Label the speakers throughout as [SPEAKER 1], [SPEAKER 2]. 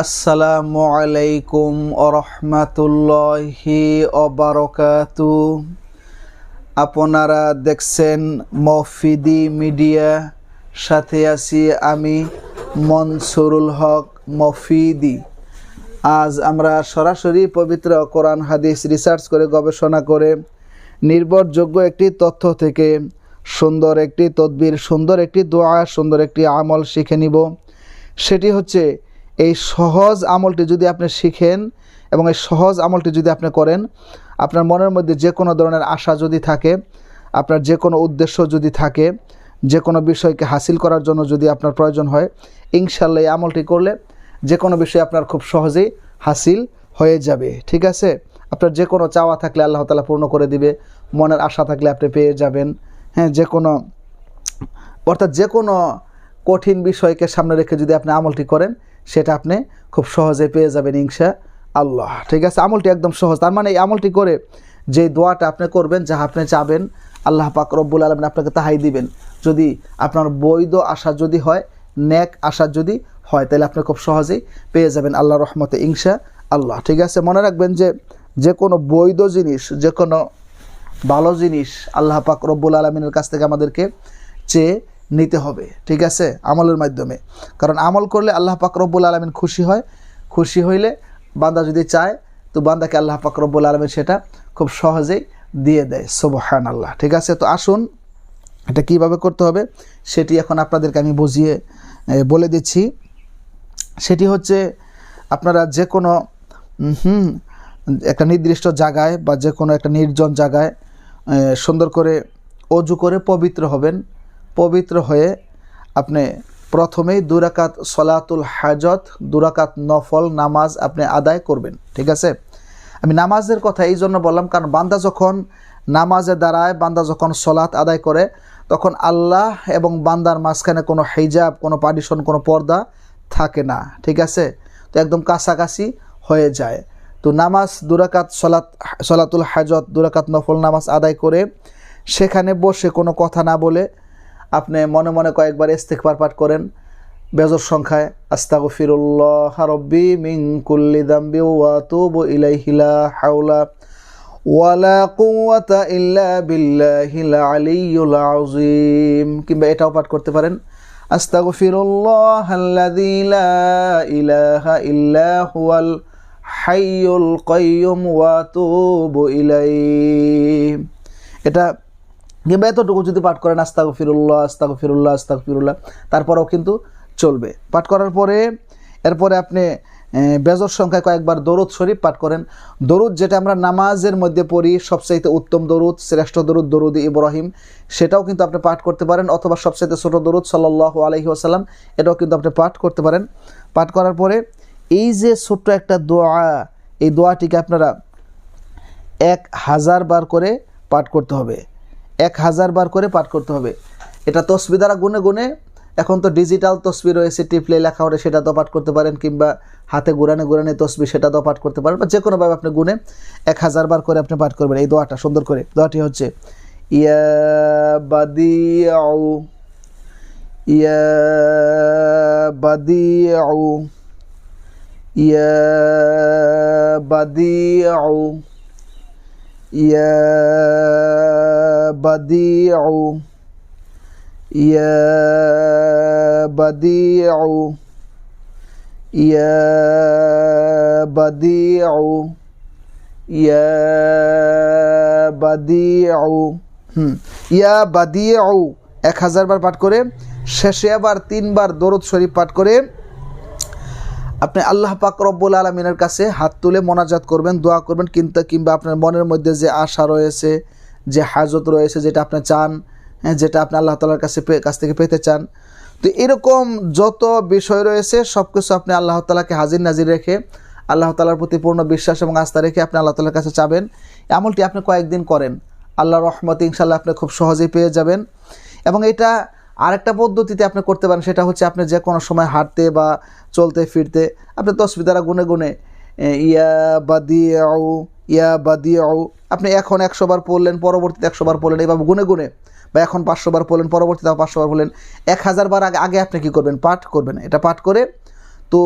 [SPEAKER 1] আসসালামু আলাইকুম ওরহমাতুল্লাহি ওবারাকাতু। আপনারা দেখছেন মফিদি মিডিয়া, সাথে আছি আমি মনসুরুল হক মফিদি। আজ আমরা সরাসরি পবিত্র কোরআন হাদিস রিসার্চ করে গবেষণা করে নির্ভরযোগ্য একটি তথ্য থেকে সুন্দর একটি তদবির, সুন্দর একটি দোয়া, সুন্দর একটি আমল শিখে নিব। সেটি হচ্ছে এই সহজ আমলটি যদি আপনি শিখেন এবং এই সহজ আমলটি যদি আপনি করেন, আপনার মনের মধ্যে যে কোনো ধরনের আশা যদি থাকে, আপনার যে কোনো উদ্দেশ্য যদি থাকে, যে কোনো বিষয়কে হাসিল করার জন্য যদি আপনার প্রয়োজন হয়, ইনশাআল্লাহ এই আমলটি করলে যে কোনো বিষয় আপনার খুব সহজেই হাসিল হয়ে যাবে। ঠিক আছে? আপনার যে কোনো চাওয়া থাকলে আল্লাহ তাআলা পূর্ণ করে দিবে, মনের আশা থাকলে আপনি পেয়ে যাবেন। হ্যাঁ, অর্থাৎ যে কোনো কঠিন বিষয়কে সামনে রেখে যদি আপনি আমলটি করেন, সেটা আপনি খুব সহজে পেয়ে যাবেন ইনশাআল্লাহ। ঠিক আছে? আমলটি একদম সহজ। তার মানে এই আমলটি করে যে দোয়াটা আপনি করবেন, যা আপনি চাবেন, আল্লাহ পাক রব্বুল আলামিন আপনাকে তাহাই দিবেন। যদি আপনার বৈধ আশা যদি হয়, নেক আশা যদি হয়, তাহলে আপনি খুব সহজেই পেয়ে যাবেন আল্লাহর রহমতে ইনশাআল্লাহ। ঠিক আছে? মনে রাখবেন যে কোনো বৈধ জিনিস, যে কোনো ভালো জিনিস আল্লাহ পাক রব্বুল আলামিনের কাছ থেকে আমাদেরকে চেয়ে নিতে হবে। ঠিক আছে? আমলের মাধ্যমে। কারণ আমল করলে আল্লাহ পাক রব্বুল আলামিন খুশি হয়। খুশি হইলে বান্দা যদি চায়, তো বান্দাকে আল্লাহ পাক রব্বুল আলামিন সেটা খুব সহজেই দিয়ে দেয়। সুবহানাল্লাহ। ঠিক আছে? তো আসুন, এটা কিভাবে করতে হবে সেটি এখন আপনাদেরকে আমি বুঝিয়ে বলে দিচ্ছি। সেটি হচ্ছে, আপনারা যে কোনো একটা নির্দিষ্ট জায়গায় বা যে কোনো একটা নির্জন জায়গায় সুন্দর করে অজু করে পবিত্র হবেন। পবিত্র হয়ে আপনি প্রথমেই 2 রাকাত সলাতুল হাজত, 2 রাকাত নফল নামাজ আপনি আদায় করবেন। ঠিক আছে? আমি নামাজের কথা এই জন্য বললাম, কারণ বান্দা যখন নামাজে দাঁড়ায়, বান্দা যখন সলাত আদায় করে, তখন আল্লাহ এবং বান্দার মাঝখানে কোনো হিজাব, কোনো পার্টিশন, কোনো পর্দা থাকে না। ঠিক আছে? তো একদম কাছাকাছি হয়ে যায়। তো নামাজ 2 রাকাত সলাতুল হাজত, 2 রাকাত নফল নামাজ আদায় করে সেখানে বসে কোনো কথা না বলে আপনি মনে মনে কয়েকবার ইস্তিগফার পাঠ করেন বেজোর সংখ্যায়। আস্তাগফিরুল্লাহ রাব্বি মিন কুল্লি যামবি ওয়া আতুবু ইলাইহি লা হাওলা ওয়ালা কুওয়াতা ইল্লা বিল্লাহিল আলিয়্যিল আযীম। কিংবা এটাও পাঠ করতে পারেন, আস্তাগফিরুল্লাহাল্লাযী লা ইলাহা ইল্লা হুয়াল হাইয়ুল কাইয়্যুম ওয়া আতুবু ইলাইহি। এটা কিংবা এতটুকু যদি পাঠ করেন, আস্তাগফিরুল্লাহ আস্তাগফিরুল্লাহ আস্তাগফিরুল্লাহ, তারপরেও কিন্তু চলবে। পাঠ করার পরে এরপরে আপনি বেজর সংখ্যায় কয়েকবার দরুদ শরীফ পাঠ করেন। দরুদ যেটা আমরা নামাজের মধ্যে পড়ি, সবচাইতে উত্তম দরুদ, শ্রেষ্ঠ দরুদ, দরুদ ইব্রাহিম, সেটাও কিন্তু আপনি পাঠ করতে পারেন। অথবা সবচাইতে ছোট দরুদ সাল্লাল্লাহু আলাইহি ওয়াসাল্লাম, এটাও কিন্তু আপনি পাঠ করতে পারেন। পাঠ করার পরে এই যে ছোট্ট একটা দোয়া, এই দোয়াটিকে আপনারা 1000 বার করে পাঠ করতে হবে। 1000 বার করে পাঠ করতে হবে। এটা তসবিহ দ্বারা গুনে গুনে, এখন তো ডিজিটাল তসবিহ রয়েছে, টিপলে লেখা ওঠে, সেটা তো পাঠ করতে পারেন, কিংবা হাতে গুরানে গুরানে তসবিহ, সেটা তো পাঠ করতে পারেন, বা যে কোনোভাবে আপনি গুনে 1000 বার করে আপনি পাঠ করবেন এই দোয়াটা সুন্দর করে। দোয়াটি হচ্ছে, ইয়া বাদিউ ইয়া বাদিউ ইয়া বাদিউ ইয়া বাদিউ ইয়া বাদিউ ইয়া বাদিউ ইয়া বাদিউ ইয়া বাদিউ 1000 বার পাঠ করে শেষে আবার 3 বার দরুদ শরীফ পাঠ করে আপনি আল্লাহ পাক রব্বুল আলামিনের কাছে হাত তুলে মোনাজাত করবেন, দোয়া করবেন। কিংবা আপনার মনের মধ্যে যে আশা রয়েছে, যে হাজত রয়েছে, যেটা আপনি চান, যেটা আপনি আল্লাহ তাআলার কাছ থেকে পেতে চান, তো এরকম যত বিষয় রয়েছে সব কিছু আপনি আল্লাহ তাআলাকে হাজির নাজির রেখে, আল্লাহ তাআলার প্রতি পূর্ণ বিশ্বাস এবং আস্থা রেখে আপনি আল্লাহ তাআলার কাছে চাবেন। আমলটি আপনি কয়েকদিন করেন, আল্লাহর রহমতে ইনশাআল্লাহ আপনি খুব সহজেই পেয়ে যাবেন। এবং এটা আরেকটা পদ্ধতিতে আপনি করতে পারেন, সেটা হচ্ছে আপনি যে কোনো সময় হাঁটতে বা চলতে ফিরতে আপনি তসবিহ দ্বারা গুনে গুনে ইয়া বাদিউ ইয়া বাদিউ, আপনি এখন 100 বার পড়লেন, পরবর্তীতে 100 বার পড়লেন, এইভাবে গুনে গুনে, বা এখন 500 বার পড়লেন, পরবর্তীতে 500 বার পড়লেন, 1000 বার আগে আপনি কী করবেন? পাঠ করবেন। এটা পাঠ করে তো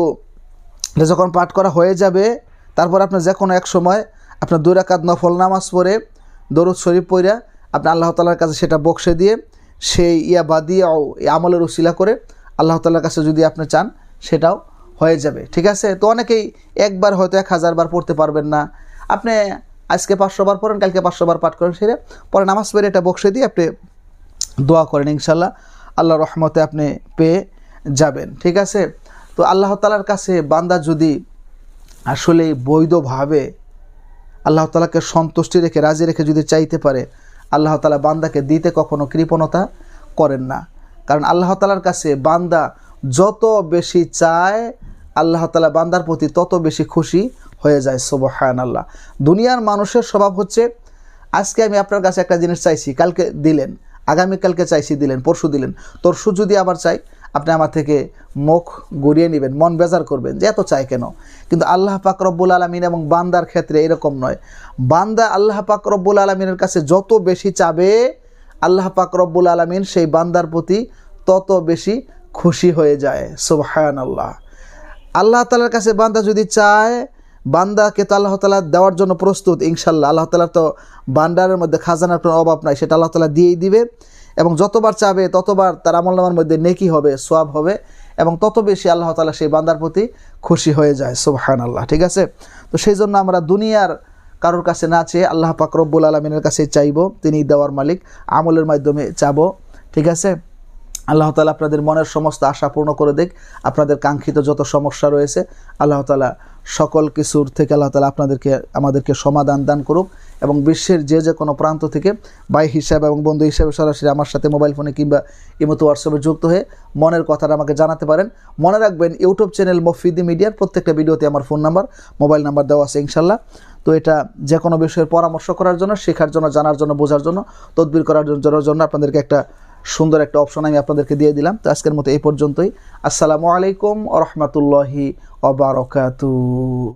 [SPEAKER 1] এটা যখন পাঠ করা হয়ে যাবে তারপর আপনি যে কোনো এক সময় আপনার 2 রাকাত নফল নামাজ পড়ে দরুদ শরীফ পড়া আপনি আল্লাহ তাআলার কাছে সেটা বক্সে দিয়ে সেই বাদিয়াও আমলের উসিলা করে আল্লাহ তাআলার কাছে যদি আপনি চান সেটাও হয়ে যাবে। ঠিক আছে? তো অনেকেই একবার হয়তো 1000 বার পড়তে পারবেন না, আপনি আজকে 500 বার পড়েন, কালকে 500 বার পাঠ করেন, সেটা পরে নামাজ পড়ে এটা বক্সে দিয়ে আপনি দোয়া করেন, ইনশাল্লাহ আল্লাহর রহমতে আপনি পেয়ে যাবেন। ঠিক আছে? তো আল্লাহ তাআলার কাছে বান্দা যদি আসলে বৈধভাবে আল্লাহ তাআলাকে সন্তুষ্টি রেখে রাজি রেখে যদি চাইতে পারে, আল্লাহ তাআলা বান্দাকে দিতে কখনো কৃপণতা করেন না। কারণ আল্লাহ তাআলার কাছে বান্দা যত বেশি চায় আল্লাহ তাআলা বান্দার প্রতি তত বেশি খুশি হয়ে যায়। সুবহানাল্লাহ। দুনিয়ার মানুষের স্বভাব হচ্ছে, আজকে আমি আপনার কাছে একটা জিনিস চাইছি, কালকে দিলেন, আগামীকালকে চাইছি দিলেন, পরশু দিলেন, তরশু যদি আবার চাই আপনি আমার থেকে মুখ ঘুরিয়ে নেবেন, মন বেজার করবেন যে এত চাই কেন। কিন্তু আল্লাহ পাক রব্বুল আলামিন এবং বান্দার ক্ষেত্রে এরকম নয়। বান্দা আল্লাহ পাক রব্বুল আলামিনের কাছে যত বেশি চাবে আল্লাহ পাক রব্বুল আলামিন সেই বান্দার প্রতি তত বেশি খুশি হয়ে যায়। সুবহানাল্লাহ। আল্লাহ তাআলার কাছে বান্দা যদি চায়, বান্দাকে তো আল্লাহ তাআলা দেওয়ার জন্য প্রস্তুত, ইনশাল্লাহ। আল্লাহ তাআলার তো ভান্ডারের মধ্যে খাজানার কোনো অভাব নাই, সেটা আল্লাহ তাআলা দিয়েই দিবে। এবং যতবার চাবে ততবার তার আমলনামার মধ্যে নেকি হবে, সওয়াব হবে, এবং তত বেশি আল্লাহ তাআলা সেই বান্দার প্রতি খুশি হয়ে যায়। সুবহানাল্লাহ। ঠিক আছে? তো সেই জন্য আমরা দুনিয়ার কারোর কাছে না চেয়ে আল্লাহ পাক রব্বুল আলামিনের কাছে চাইব, তিনি দেওয়ার মালিক, আমলের মাধ্যমে চাবো। ঠিক আছে? আল্লাহ তাআলা আপনাদের মনের সমস্ত আশা পূর্ণ করে দেখ, আপনাদের কাঙ্ক্ষিত যত সমস্যা রয়েছে আল্লাহ তাআলা সকল কিছুর থেকে আল্লাহ তাআলা আমাদেরকে সমাধান দান করুক। এবং বিশ্বের যে কোনো প্রান্ত থেকে ভাই হিসাবে এবং বন্ধু হিসাবে সরাসরি আমার সাথে মোবাইল ফোনে কিংবা ইমোতে হোয়াটসঅ্যাপে যুক্ত হয়ে মনের কথাটা আমাকে জানাতে পারেন। মনে রাখবেন, ইউটিউব চ্যানেল মফিদি মিডিয়ার প্রত্যেকটা ভিডিওতে আমার ফোন নাম্বার, মোবাইল নাম্বার দেওয়া আছে ইনশাল্লাহ। তো এটা যে কোনো বিষয়ের পরামর্শ করার জন্য, শেখার জন্য, জানার জন্য, বোঝার জন্য, তদবির করার জন্য আপনাদেরকে একটা সুন্দর একটা অপশন আমি আপনাদেরকে দিয়ে দিলাম। তো আজকের মতো এই পর্যন্তই। আসসালামু আলাইকুম ওয়া রাহমাতুল্লাহি ওয়া বারাকাতুহু।